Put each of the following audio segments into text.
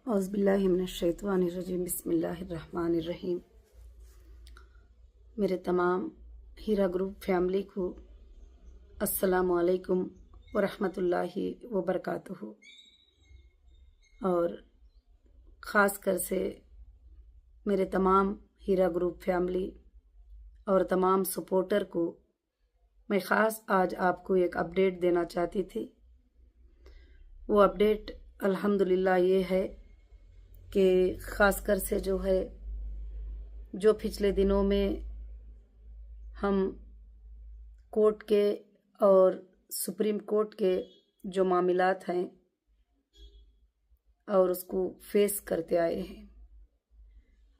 औज़ुबिल्लाहिमिनश्शैतानिर्रजीम बिस्मिल्लाहिर्रहमानिर्रहीम। मेरे तमाम हीरा ग्रुप फैमिली को अस्सलामु अलैकुम वरहमतुल्लाहि वबरकातुहू। और ख़ास कर से मेरे तमाम हीरा ग्रुप फैमिली और तमाम सपोर्टर को मैं ख़ास आज आपको एक अपडेट देना चाहती थी। वो अपडेट अल्हम्दुलिल्लाह ये है कि ख़ासकर से जो है, जो पिछले दिनों में हम कोर्ट के और सुप्रीम कोर्ट के जो मामलात हैं और उसको फेस करते आए हैं,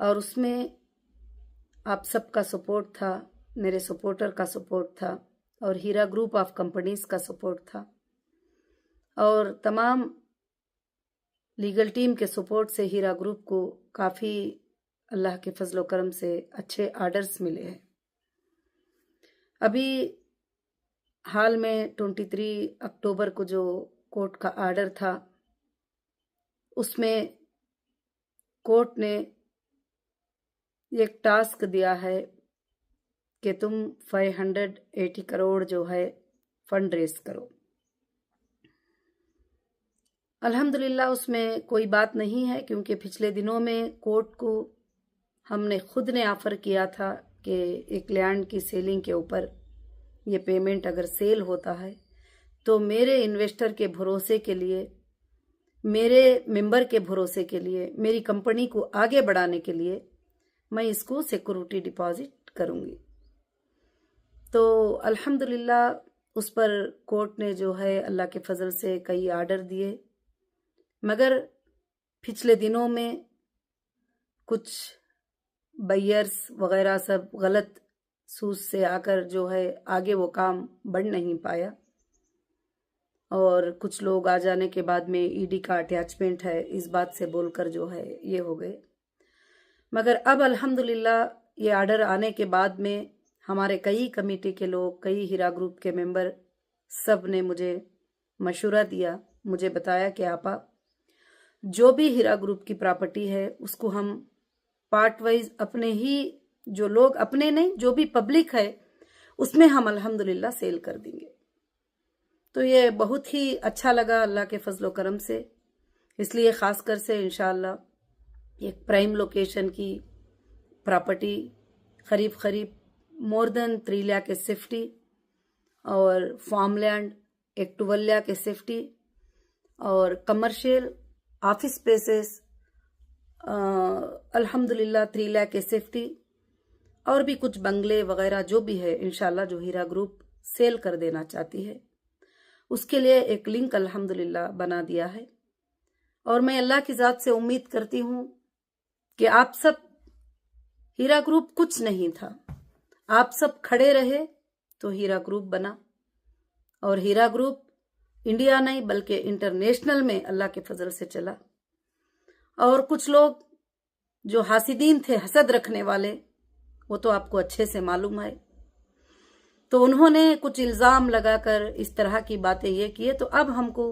और उसमें आप सबका सपोर्ट था, मेरे सपोर्टर का सपोर्ट था, और हीरा ग्रुप ऑफ कंपनीज़ का सपोर्ट था, और तमाम लीगल टीम के सपोर्ट से हीरा ग्रुप को काफ़ी अल्लाह के फजल व करम से अच्छे आर्डर्स मिले हैं। अभी हाल में 23 अक्टूबर को जो कोर्ट का आर्डर था, उसमें कोर्ट ने एक टास्क दिया है कि तुम 580 करोड़ जो है फंड रेस करो। अल्हम्दुलिल्लाह उसमें कोई बात नहीं है, क्योंकि पिछले दिनों में कोर्ट को हमने खुद ने ऑफ़र किया था कि एक लैंड की सेलिंग के ऊपर ये पेमेंट अगर सेल होता है तो मेरे इन्वेस्टर के भरोसे के लिए, मेरे मेंबर के भरोसे के लिए, मेरी कंपनी को आगे बढ़ाने के लिए मैं इसको सिक्योरिटी डिपॉजिट करूँगी। तो अल्हम्दुलिल्लाह उस पर कोर्ट ने जो है अल्लाह के फजल से कई आर्डर दिए, मगर पिछले दिनों में कुछ बायर्स वगैरह सब गलत सूझ से आकर जो है आगे वो काम बढ़ नहीं पाया, और कुछ लोग आ जाने के बाद में ईडी का अटैचमेंट है इस बात से बोलकर जो है ये हो गए। मगर अब अल्हम्दुलिल्लाह ये आर्डर आने के बाद में हमारे कई कमेटी के लोग, कई हीरा ग्रुप के मेंबर सब ने मुझे मशवरा दिया, मुझे बताया कि आपा जो भी हीरा ग्रुप की प्रॉपर्टी है उसको हम पार्ट वाइज अपने ही, जो लोग अपने नहीं, जो भी पब्लिक है उसमें हम अल्हम्दुलिल्लाह सेल कर देंगे। तो ये बहुत ही अच्छा लगा अल्लाह के फजल व करम से। इसलिए ख़ासकर से इंशाअल्लाह एक प्राइम लोकेशन की प्रॉपर्टी करीब मोर देन 3 लाख के सेफ्टी, और फार्म लैंड एक 12 लाख के सेफ्टी, और कमर्शियल ऑफिस स्पेसेस अल्हम्दुलिल्लाह 3 लाख के सेफ्टी, और भी कुछ बंगले वगैरह जो भी है इंशाल्लाह जो हीरा ग्रुप सेल कर देना चाहती है, उसके लिए एक लिंक अल्हम्दुलिल्लाह बना दिया है। और मैं अल्लाह की ज़ात से उम्मीद करती हूँ कि आप सब, हीरा ग्रुप कुछ नहीं था, आप सब खड़े रहे तो हीरा ग्रुप बना, और हीरा ग्रुप इंडिया नहीं बल्कि इंटरनेशनल में अल्लाह के फजल से चला। और कुछ लोग जो हासिदीन थे, हसद रखने वाले, वो तो आपको अच्छे से मालूम है, तो उन्होंने कुछ इल्ज़ाम लगाकर इस तरह की बातें ये किए। तो अब हमको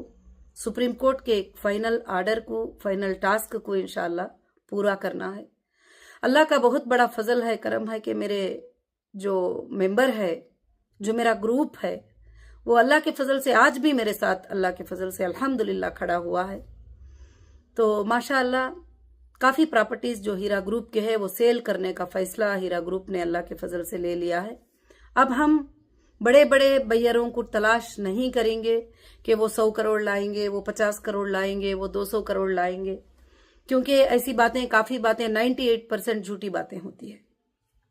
सुप्रीम कोर्ट के फाइनल आर्डर को, फाइनल टास्क को इंशाअल्लाह पूरा करना है। अल्लाह का बहुत बड़ा फजल है, करम है कि मेरे जो मेंबर है, जो मेरा ग्रुप है, वो अल्लाह के फजल से आज भी मेरे साथ अल्लाह के फजल से अल्हम्दुलिल्लाह खड़ा हुआ है। तो माशाअल्लाह काफ़ी प्रॉपर्टीज़ जो हीरा ग्रुप के है वो सेल करने का फ़ैसला हीरा ग्रुप ने अल्लाह के फजल से ले लिया है। अब हम बड़े बड़े बैयरों को तलाश नहीं करेंगे कि वो 100 करोड़ लाएंगे, वो 50 करोड़ लाएंगे, वो 200 करोड़ लाएंगे, क्योंकि ऐसी बातें, काफ़ी बातें 98% झूठी बातें होती है।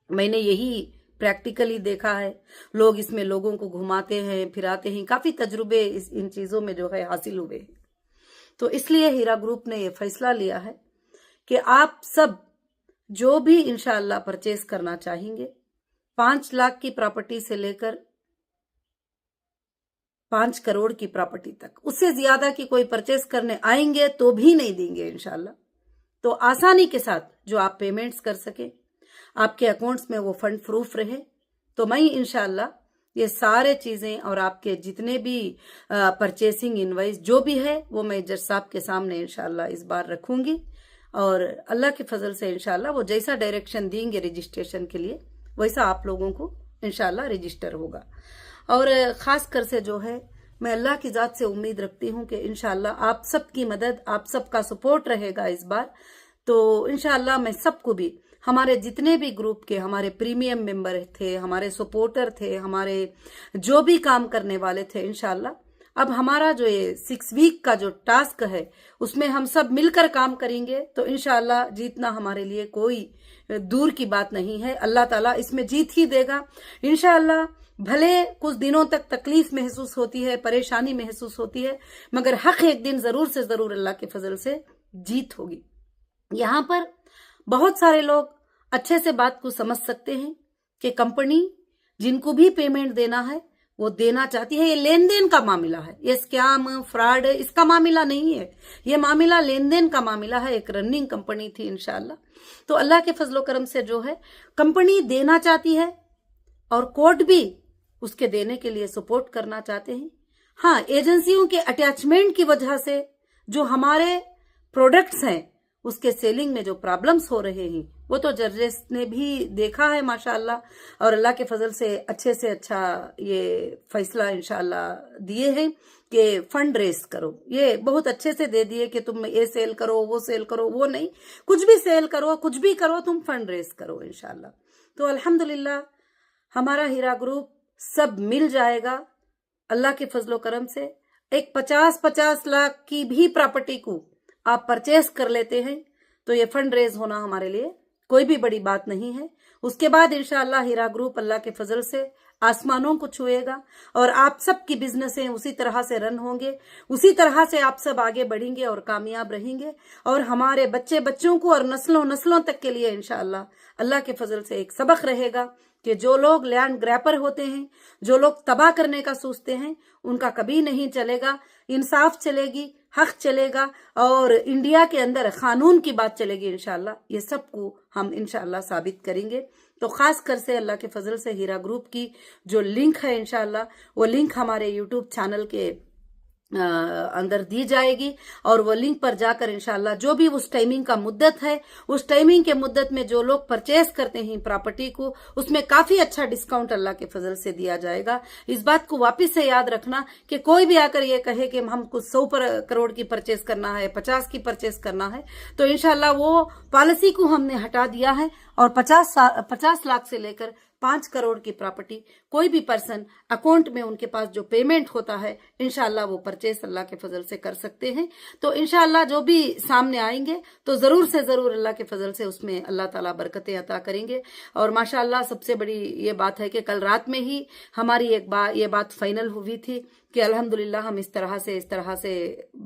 मैंने यही प्रैक्टिकली देखा है। लोग इसमें लोगों को घुमाते हैं, फिराते हैं, काफ़ी तजुर्बे इन चीज़ों में जो है हासिल हुए हैं। तो इसलिए हीरा ग्रुप ने ये फैसला लिया है कि आप सब जो भी इंशाअल्लाह परचेज करना चाहेंगे, 5 लाख की प्रॉपर्टी से लेकर 5 करोड़ की प्रॉपर्टी तक, उससे ज्यादा की कोई परचेज करने आएंगे तो भी नहीं देंगे इंशाअल्लाह। तो आसानी के साथ जो आप पेमेंट्स कर सके, आपके अकाउंट्स में वो फंड प्रूफ रहे, तो मैं इंशाअल्लाह ये सारे चीज़ें और आपके जितने भी परचेसिंग इनवाइस जो भी है वो मैं जज साहब के सामने इंशाल्लाह इस बार रखूंगी, और अल्लाह के फजल से इंशाल्लाह वो जैसा डायरेक्शन देंगे रजिस्ट्रेशन के लिए वैसा आप लोगों को इंशाल्लाह रजिस्टर होगा। और ख़ास कर से जो है मैं अल्लाह की ज़ात से उम्मीद रखती हूँ कि इंशाल्लाह आप सबकी मदद, आप सबका सपोर्ट रहेगा इस बार। तो इंशाल्लाह मैं सबको भी, हमारे जितने भी ग्रुप के हमारे प्रीमियम मेंबर थे, हमारे सपोर्टर थे, हमारे जो भी काम करने वाले थे, इंशाल्लाह अब हमारा जो ये 6 वीक का जो टास्क है उसमें हम सब मिलकर काम करेंगे तो इंशाल्लाह जीतना हमारे लिए कोई दूर की बात नहीं है। अल्लाह ताला इसमें जीत ही देगा इंशाल्लाह। भले कुछ दिनों तक तकलीफ महसूस होती है, परेशानी महसूस होती है, मगर हक एक दिन जरूर से जरूर अल्लाह के फजल से जीत होगी। यहाँ पर बहुत सारे लोग अच्छे से बात को समझ सकते हैं कि कंपनी जिनको भी पेमेंट देना है वो देना चाहती है। ये लेन देन का मामला है, ये स्कैम फ्रॉड इसका मामला नहीं है, ये मामला लेन देन का मामला है। एक रनिंग कंपनी थी इंशाल्लाह। तो अल्लाह के फजलो करम से जो है कंपनी देना चाहती है और कोर्ट भी उसके देने के लिए सपोर्ट करना चाहते हैं। हाँ, एजेंसियों के अटैचमेंट की वजह से जो हमारे प्रोडक्ट्स हैं उसके सेलिंग में जो प्रॉब्लम्स हो रहे हैं वो तो जजेस ने भी देखा है माशाअल्लाह, और अल्लाह के फजल से अच्छा ये फैसला इंशाअल्लाह दिए हैं कि फंड रेस करो। ये बहुत अच्छे से दे दिए कि तुम ये सेल करो, वो सेल करो, वो नहीं, कुछ भी सेल करो, कुछ भी करो, तुम फंड रेस करो इंशाअल्लाह। तो अल्हम्दुलिल्लाह हमारा हीरा ग्रुप सब मिल जाएगा अल्लाह के फजलो करम से। एक 50-50 लाख की भी प्रॉपर्टी को आप परचेस कर लेते हैं तो ये फंड रेज होना हमारे लिए कोई भी बड़ी बात नहीं है। उसके बाद इंशाअल्लाह हीरा ग्रुप अल्लाह के फजल से आसमानों को छुएगा और आप सब की बिजनेसें उसी तरह से रन होंगे, उसी तरह से आप सब आगे बढ़ेंगे और कामयाब रहेंगे। और हमारे बच्चे बच्चों को और नस्लों नस्लों तक के लिए इंशाअल्लाह अल्लाह के फजल से एक सबक रहेगा कि जो लोग लैंड ग्रैपर होते हैं, जो लोग तबाह करने का सोचते हैं, उनका कभी नहीं चलेगा। इंसाफ चलेगी, हक चलेगा और इंडिया के अंदर कानून की बात चलेगी इंशाल्लाह। ये सब को हम इंशाल्लाह साबित करेंगे। तो खास कर से अल्लाह के फजल से हीरा ग्रुप की जो लिंक है इंशाल्लाह वो लिंक हमारे यूट्यूब चैनल के अंदर दी जाएगी और वो लिंक पर जाकर इंशाल्लाह जो भी उस टाइमिंग का मुद्दत है, उस टाइमिंग के मुद्दत में जो लोग परचेस करते हैं प्रॉपर्टी को, उसमें काफी अच्छा डिस्काउंट अल्लाह के फजल से दिया जाएगा। इस बात को वापस से याद रखना कि कोई भी आकर ये कहे कि हमको 100 करोड़ की परचेस करना है, 50 की परचेस करना है, तो इंशाल्लाह वो पॉलिसी को हमने हटा दिया है और 50 लाख से लेकर 5 करोड़ की प्रॉपर्टी कोई भी पर्सन अकाउंट में उनके पास जो पेमेंट होता है इंशाल्लाह वो परचेस अल्लाह के फजल से कर सकते हैं। तो इंशाल्लाह जो भी सामने आएंगे तो जरूर से जरूर अल्लाह के फजल से उसमें अल्लाह ताला बरकतें अता करेंगे। और माशाल्लाह सबसे बड़ी ये बात है कि कल रात में ही हमारी ये बात फाइनल हुई थी कि अल्हम्दुलिल्लाह हम इस तरह से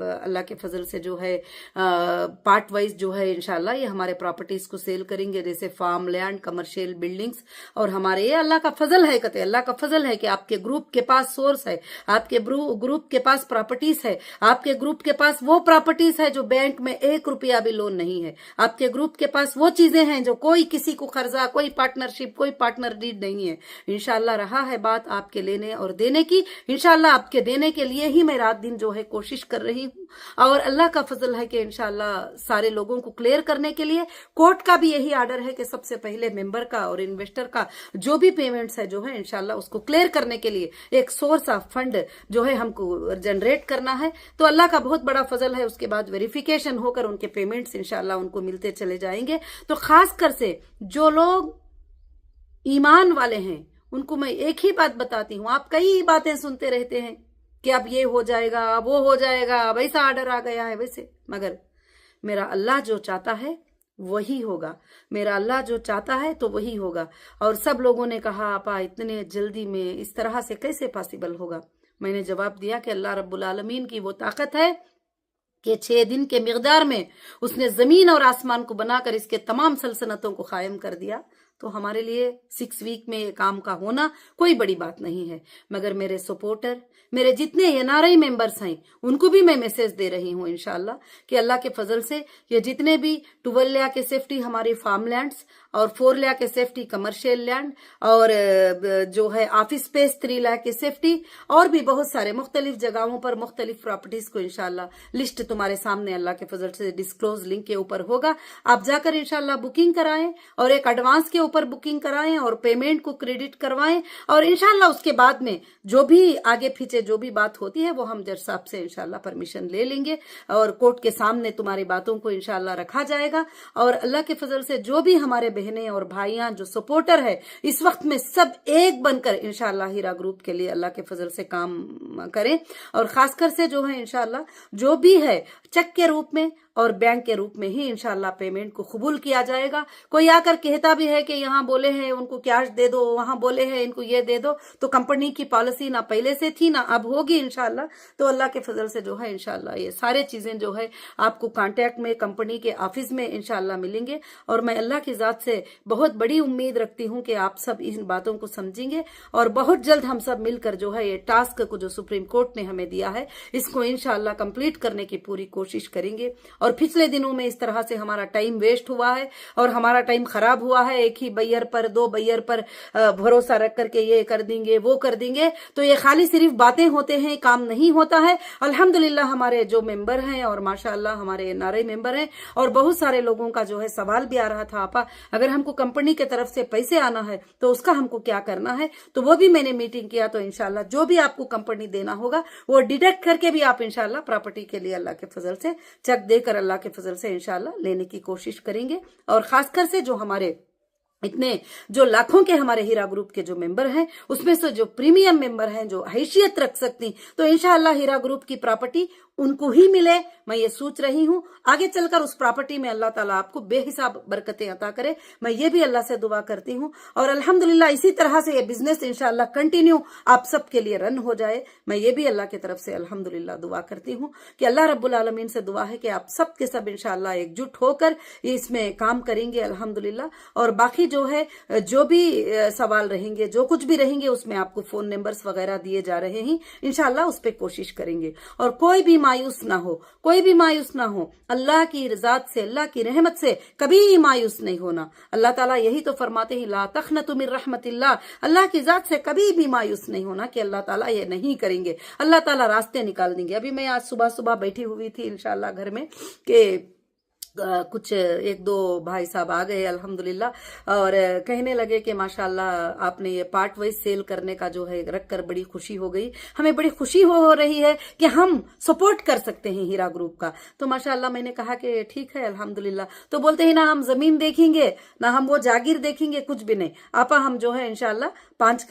अल्लाह के फजल से जो है पार्ट वाइज जो है इंशाल्लाह ये हमारे प्रॉपर्टीज को सेल करेंगे, जैसे फार्म लैंड, कमर्शियल बिल्डिंग्स। और हमारे ये अल्लाह का फजल है, कहते अल्लाह का फजल है कि आपके ग्रुप के पास सोर्स है, आपके ग्रुप के पास प्रॉपर्टीज है, आपके ग्रुप के पास वो प्रॉपर्टीज है जो बैंक में 1 रुपया भी लोन नहीं है, आपके ग्रुप के पास वो चीजें हैं जो कोई किसी को कर्जा, कोई पार्टनरशिप, कोई पार्टनर डीड नहीं है। इंशाल्लाह रहा है बात आपके लेने और देने की, इंशाल्लाह के देने के लिए ही मैं रात दिन जो है कोशिश कर रही हूँ। और अल्लाह का फजल है कि इंशाल्लाह सारे लोगों को क्लियर करने के लिए कोर्ट का भी यही आर्डर है कि सबसे पहले मेंबर का और इन्वेस्टर का जो भी पेमेंट्स है जो है इंशाल्लाह उसको क्लियर करने के लिए एक सोर्स ऑफ फंड जो है हमको जनरेट करना है। तो अल्लाह का बहुत बड़ा फजल है, उसके बाद वेरिफिकेशन होकर उनके पेमेंट्स इंशाल्लाह उनको मिलते चले जाएंगे। तो खास कर से जो लोग ईमान वाले हैं उनको मैं एक ही बात बताती हूँ, आप कई बातें सुनते रहते हैं कि अब ये हो जाएगा, वो हो जाएगा, अब ऐसा आर्डर आ गया है वैसे, मगर मेरा अल्लाह जो चाहता है वही होगा, मेरा अल्लाह जो चाहता है तो वही होगा। और सब लोगों ने कहा आपा इतने जल्दी में इस तरह से कैसे पॉसिबल होगा। मैंने जवाब दिया कि अल्लाह रब्बुल आलमीन की वो ताकत है कि 6 दिन के मिकदार में उसने जमीन और आसमान को बनाकर इसके तमाम सल्तनतों को कायम कर दिया। तो हमारे लिए 6 वीक में काम का होना कोई बड़ी बात नहीं है। मगर मेरे सपोर्टर, मेरे जितने एनआरआई मेंबर्स हैं उनको भी मैं मैसेज दे रही हूँ इंशाल्लाह कि अल्लाह के फजल से ये जितने भी टुवलिया के सेफ्टी हमारी फार्मलैंड्स और 4 लाख के सेफ्टी कमर्शियल लैंड, और जो है ऑफिस स्पेस 3 लाख की सेफ्टी, और भी बहुत सारे मुख्तलिफ जगहों पर मुख्तलिफ प्रॉपर्टीज को इंशाल्लाह लिस्ट तुम्हारे सामने अल्लाह के फजल से डिस्क्लोज लिंक के ऊपर होगा। आप जाकर इंशाल्लाह बुकिंग कराएं और एक एडवांस के ऊपर बुकिंग कराएं और पेमेंट को क्रेडिट करवाएं, और इंशाल्लाह उसके बाद में जो भी आगे पीछे जो भी बात होती है वो हम जज साहब से इंशाल्लाह परमिशन ले लेंगे और कोर्ट के सामने तुम्हारी बातों को इंशाल्लाह रखा जाएगा। और अल्लाह के फजल से जो भी हमारे बहनें और भाइयां जो सपोर्टर है इस वक्त में सब एक बनकर इंशाल्लाह हीरा ग्रुप के लिए अल्लाह के फजल से काम करें, और खासकर से जो है इंशाल्लाह जो भी है चेक के रूप में और बैंक के रूप में ही इंशाल्लाह पेमेंट को कबूल किया जाएगा। कोई आकर कहता भी है कि यहाँ बोले हैं उनको कैश दे दो, वहां बोले हैं इनको ये दे दो, तो कंपनी की पॉलिसी ना पहले से थी ना अब होगी इंशाल्लाह। तो अल्लाह के फजल से जो है इंशाल्लाह ये सारे चीजें जो है आपको कांटेक्ट में कंपनी के ऑफिस में इंशाल्लाह मिलेंगे, और मैं अल्लाह की जात से बहुत बड़ी उम्मीद रखती हूँ कि आप सब इन बातों को समझेंगे और बहुत जल्द हम सब मिलकर जो है ये टास्क को जो सुप्रीम कोर्ट ने हमें दिया है इसको इंशाल्लाह कंप्लीट करने की पूरी कोशिश करेंगे। और पिछले दिनों में इस तरह से हमारा टाइम वेस्ट हुआ है और हमारा टाइम खराब हुआ है, एक ही बैयर पर 2 बैयर पर भरोसा रख करके ये कर देंगे वो कर देंगे, तो ये खाली सिर्फ बातें होते हैं, काम नहीं होता है। अल्हम्दुलिल्लाह हमारे जो मेंबर हैं और माशाअल्लाह हमारे एनआरआई मेंबर हैं, और बहुत सारे लोगों का जो है सवाल भी आ रहा था, आपा अगर हमको कंपनी की तरफ से पैसे आना है तो उसका हमको क्या करना है, तो वो भी मैंने मीटिंग किया। तो इंशाल्लाह जो भी आपको कंपनी देना होगा वो डिडक्ट करके भी आप इंशाल्लाह प्रॉपर्टी के लिए अल्लाह के फजल से चेक देकर अल्लाह के फजल से इंशाल्लाह लेने की कोशिश करेंगे। और खासकर से जो हमारे इतने जो लाखों के हमारे हीरा ग्रुप के जो मेंबर हैं उसमें से जो प्रीमियम मेंबर हैं जो हैसियत रख सकती, तो इंशाअल्लाह हीरा ग्रुप की प्रॉपर्टी उनको ही मिले, मैं ये सोच रही हूँ। आगे चलकर उस प्रॉपर्टी में अल्लाह ताला आपको बेहिसाब बरकतें अता करे, मैं ये भी अल्लाह से दुआ करती हूँ। और अल्हम्दुलिल्लाह इसी तरह से ये बिजनेस इंशाअल्लाह कंटिन्यू आप सब के लिए रन हो जाए, मैं ये भी अल्लाह की तरफ से अल्हम्दुलिल्लाह दुआ करती हूँ कि अल्लाह रब्बुल आलमीन से दुआ है कि आप सब के सब इंशाअल्लाह एकजुट होकर इसमें काम करेंगे अल्हम्दुलिल्लाह। और बाकी जो है जो भी सवाल रहेंगे जो कुछ भी रहेंगे उसमें आपको फोन नंबर्स वगैरह दिए जा रहे हैं, इंशाअल्लाह उस पर कोशिश करेंगे। और कोई भी मायूस ना हो, कोई भी मायूस ना हो, अल्लाह की रज़ात से अल्लाह की रहमत से कभी मायूस नहीं होना। अल्लाह ताला यही तो फरमाते हैं ला तखनतु मिन रहमतिल्लाह, अल्लाह की जात से कभी भी मायूस नहीं होना कि अल्लाह ताला ये नहीं करेंगे, अल्लाह ताला रास्ते निकाल देंगे। अभी मैं आज सुबह सुबह बैठी हुई थी इंशाअल्लाह घर में कि कुछ 1-2 भाई साहब आ गए अल्हम्दुलिल्लाह और कहने लगे कि माशाअल्लाह आपने ये पार्ट वाइज सेल करने का जो है रखकर बड़ी खुशी हो गई, हमें बड़ी खुशी हो रही है कि हम सपोर्ट कर सकते हैं हीरा ग्रुप का। तो माशाअल्लाह मैंने कहा कि ठीक है अल्हम्दुलिल्लाह। तो बोलते हैं ना हम जमीन देखेंगे ना हम वो जागीर देखेंगे, कुछ भी नहीं आपा, हम जो है इंशाअल्लाह 5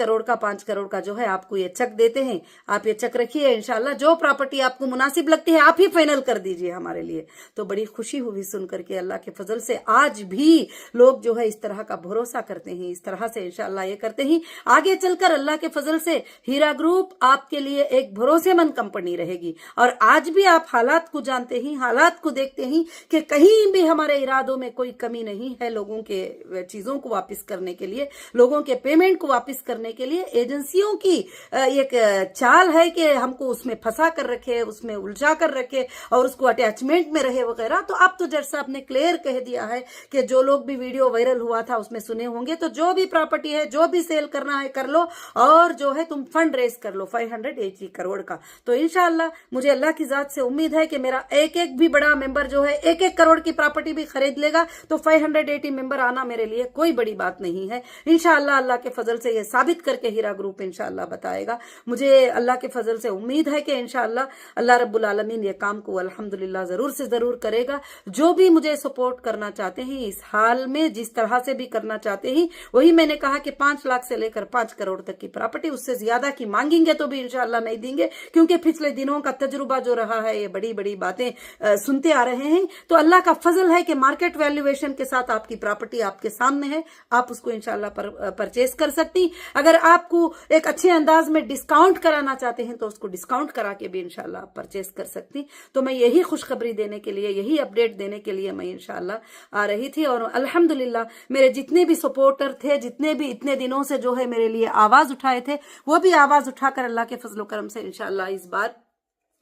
करोड़ का जो है आपको ये चेक देते हैं, आप ये चेक रखिए, इंशाअल्लाह जो प्रॉपर्टी आपको मुनासिब लगती है आप ही फाइनल कर दीजिए हमारे लिए। तो बड़ी खुशी हुई सुन करके अल्लाह के फजल से। आज भी लोग जो है इस तरह का भरोसा करते हैं, इस तरह से इंशाअल्लाह ये करते हैं। आगे चलकर अल्लाह के फजल से हीरा ग्रुप आपके लिए एक भरोसेमंद कंपनी रहेगी। और आज भी आप हालात को जानते हैं, हालात को देखते हैं कि कहीं भी हमारे इरादों में कोई कमी नहीं है। लोगों के चीजों को वापस करने के लिए, लोगों के पेमेंट को वापस करने के लिए एजेंसियों की एक चाल है कि हमको उसमें फंसा कर रखे, उसमें उलझा कर रखे और उसको अटैचमेंट में रहे वगैरह। तो अब तो जज साहब ने क्लियर कह दिया है कि जो लोग भी वीडियो वायरल हुआ था उसमें सुने होंगे, तो जो भी प्रॉपर्टी है जो भी सेल करना है कर लो और जो है तुम फंड रेज कर लो 580 करोड़ का। तो इंशाअल्लाह मुझे अल्लाह की जात से उम्मीद है कि मेरा एक एक भी बड़ा मेंबर जो है 1-1 करोड़ की प्रॉपर्टी भी खरीद लेगा तो 580 मेंबर आना मेरे लिए कोई बड़ी बात नहीं है। इंशाअल्लाह अल्लाह के फजल से ये साबित करके हीरा ग्रुप इंशाअल्लाह बताएगा। मुझे अल्लाह के फजल से उम्मीद है कि इंशाअल्लाह अल्लाह रब्बुल आलमीन ये काम को अल्हम्दुलिल्लाह जरूर से जरूर करेगा। जो भी मुझे सपोर्ट करना चाहते हैं इस हाल में जिस तरह से भी करना चाहते हैं, वही मैंने कहा कि 5 लाख से लेकर 5 करोड़ तक की प्रॉपर्टी, उससे ज्यादा की मांगेंगे तो भी इंशाअल्लाह नहीं देंगे, क्योंकि पिछले दिनों का तजुर्बा जो रहा है ये बड़ी बड़ी बातें सुनते आ रहे हैं। तो अल्लाह का फजल है कि मार्केट वैल्यूएशन के साथ आपकी प्रॉपर्टी आपके सामने है, आप उसको इंशाअल्लाह परचेज कर सकती। अगर आपको एक अच्छे अंदाज में डिस्काउंट कराना चाहते हैं तो उसको डिस्काउंट करा के भी इंशाअल्लाह परचेज कर सकती। तो मैं यही खुशखबरी देने के लिए, यही अपडेट देने के लिए मैं इंशाअल्लाह आ रही थी। और अल्हम्दुलिल्लाह मेरे जितने भी सपोर्टर थे, जितने भी इतने दिनों से जो है मेरे लिए आवाज उठाए थे, वो भी आवाज उठाकर अल्लाह के फजल करम से इंशाअल्लाह इस बार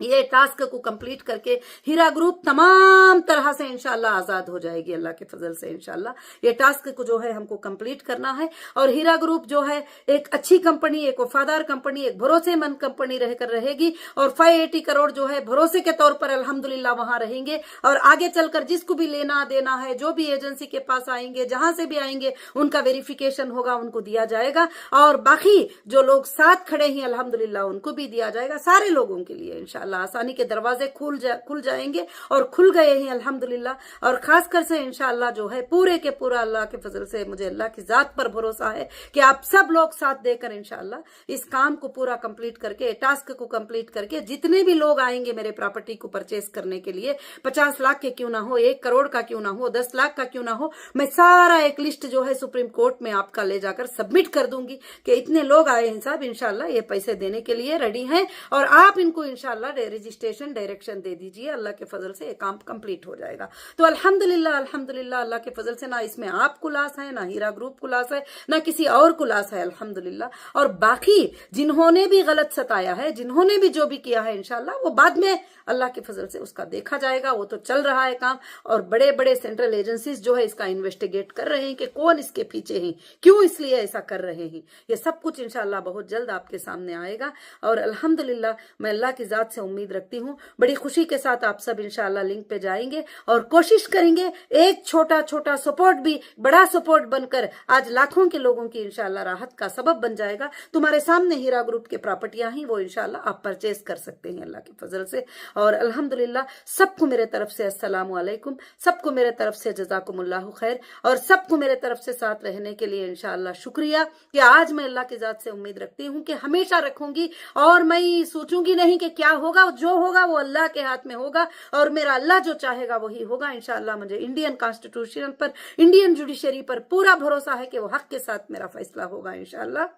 ये टास्क को कंप्लीट करके हीरा ग्रुप तमाम तरह से इंशाल्लाह आजाद हो जाएगी अल्लाह के फजल से। इंशाल्लाह ये टास्क को जो है हमको कंप्लीट करना है, और हीरा ग्रुप जो है एक अच्छी कंपनी, एक वफादार कंपनी, एक भरोसेमंद कंपनी रहकर रहेगी, और 580 करोड़ जो है भरोसे के तौर पर अल्हम्दुलिल्लाह वहां रहेंगे। और आगे चलकर जिसको भी लेना देना है, जो भी एजेंसी के पास आएंगे, जहां से भी आएंगे, उनका वेरिफिकेशन होगा, उनको दिया जाएगा, और बाकी जो लोग साथ खड़े हैं अल्हम्दुलिल्लाह उनको भी दिया जाएगा। सारे लोगों के लिए इंशाल्लाह आसानी के दरवाजे खुल जाएंगे, और खुल गए हैं अल्हम्दुलिल्लाह। और खासकर से इंशाल्लाह जो है पूरे के पूरा अल्लाह के फजल से मुझे अल्लाह की जात पर भरोसा है कि आप सब लोग साथ देकर इंशाल्लाह इस काम को पूरा कंप्लीट करके, टास्क को कंप्लीट करके, जितने भी लोग आएंगे मेरे प्रॉपर्टी को परचेस करने के लिए, 50 लाख के क्यों ना हो, 1 करोड़ का क्यों ना हो, 10 लाख का क्यों ना हो, मैं सारा एक लिस्ट जो है सुप्रीम कोर्ट में आपका ले जाकर सबमिट कर दूंगी कि इतने लोग आए हैं साहब, इंशाल्लाह ये पैसे देने के लिए रेडी हैं, और आप इनको इंशाल्लाह रजिस्ट्रेशन डायरेक्शन दे दीजिए, अल्लाह के फजल से काम कंप्लीट हो जाएगा। तो अल्हम्दुलिल्लाह अल्हम्दुलिल्लाह अल्लाह के फजल से ना इसमें आप को लॉस है, ना हीरा ग्रुप को लॉस है, ना किसी और को लॉस है अल्हम्दुलिल्लाह। और बाकी जिन्होंने भी गलत सताया है, जिन्होंने भी जो भी किया है, इंशाल्लाह वो बाद में अल्लाह के फजल से उसका देखा जाएगा, वो तो चल रहा है काम। और बड़े बड़े सेंट्रल एजेंसीज जो है इसका इन्वेस्टिगेट कर रहे हैं कि कौन इसके पीछे हैं, क्यों इसलिए ऐसा कर रहे हैं। ये सब कुछ इंशाल्लाह बहुत जल्द आपके सामने आएगा। और अल्हम्दुलिल्लाह मैं अल्लाह की जात से उम्मीद रखती हूँ, बड़ी खुशी के साथ आप सब इंशाल्लाह लिंक पे जाएंगे और कोशिश करेंगे एक छोटा छोटा सपोर्ट भी बड़ा सपोर्ट बनकर आज लाखों के लोगों की इंशाल्लाह राहत का सबब बन जाएगा। तुम्हारे सामने हीरा ग्रुप के प्रॉपर्टियां ही वो इंशाल्लाह आप परचेज कर सकते हैं अल्लाह के फजल से। और अल्हम्दुलिल्लाह सबको मेरे तरफ से अस्सलामु अलैकुम, सबको मेरे तरफ से जज़ाकुमुल्लाहु खैर, और सबको मेरे तरफ से साथ रहने के लिए इंशाल्लाह शुक्रिया कि आज मैं अल्लाह की जात से उम्मीद रखती हूँ कि हमेशा रखूंगी, और मैं सोचूंगी नहीं कि क्या होगा, जो होगा वो अल्लाह के हाथ में होगा, और मेरा अल्लाह जो चाहेगा वही होगा इंशाल्लाह। मुझे इंडियन कॉन्स्टिट्यूशन पर, इंडियन जुडिशरी पर पूरा भरोसा है कि वो हक के साथ मेरा फैसला होगा इंशाल्लाह,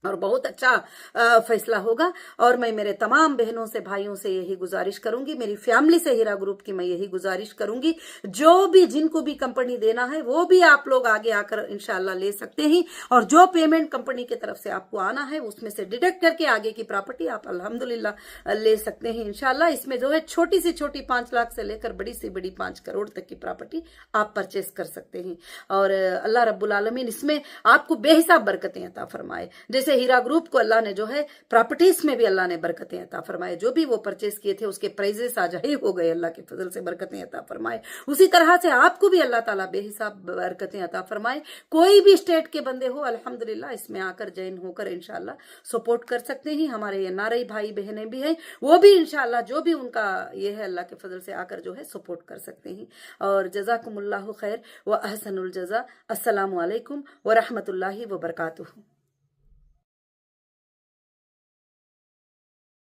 और बहुत अच्छा फैसला होगा। और मैं मेरे तमाम बहनों से, भाइयों से यही गुजारिश करूंगी, मेरी फैमिली से, हीरा ग्रुप की मैं यही गुजारिश करूंगी, जो भी जिनको भी कंपनी देना है वो भी आप लोग आगे आकर इंशाल्लाह ले सकते हैं, और जो पेमेंट कंपनी की तरफ से आपको आना है उसमें से डिडक्ट करके आगे की प्रॉपर्टी आप अल्हम्दुलिल्लाह ले सकते हैं इंशाल्लाह। इसमें जो है छोटी सी छोटी 5 लाख से लेकर बड़ी सी बड़ी 5 करोड़ तक की प्रॉपर्टी आप परचेस कर सकते हैं। और अल्लाह रब्बुल आलमीन इसमें आपको बेहिसाब बरकतें अता फरमाए। जैसे हीरा ग्रुप को अल्लाह ने जो है प्रॉपर्टीज में भी अल्लाह ने बरकतें अता फरमाए, जो भी वो परचेस किए थे उसके प्राइजेस आज हाई हो गए, अल्लाह के फजल से बरकतें अता फरमाए। उसी तरह से आपको भी अल्लाह ताला बेहिसाब बरकतें अता फरमाए। कोई भी स्टेट के बंदे हो अल्हम्दुलिल्लाह इसमें आकर जॉइन होकर इंशाल्लाह सपोर्ट कर सकते हैं। हमारे ये नारई भाई बहनें भी हैं, वो भी इंशाल्लाह जो भी उनका ये है अल्लाह के फजल से आकर जो है सपोर्ट कर सकते हैं। और जज़ाकुमुल्लाहु खैर व अहसनुल जज़ा। अस्सलामु अलैकुम व रहमतुल्लाहि व बरकातुहू।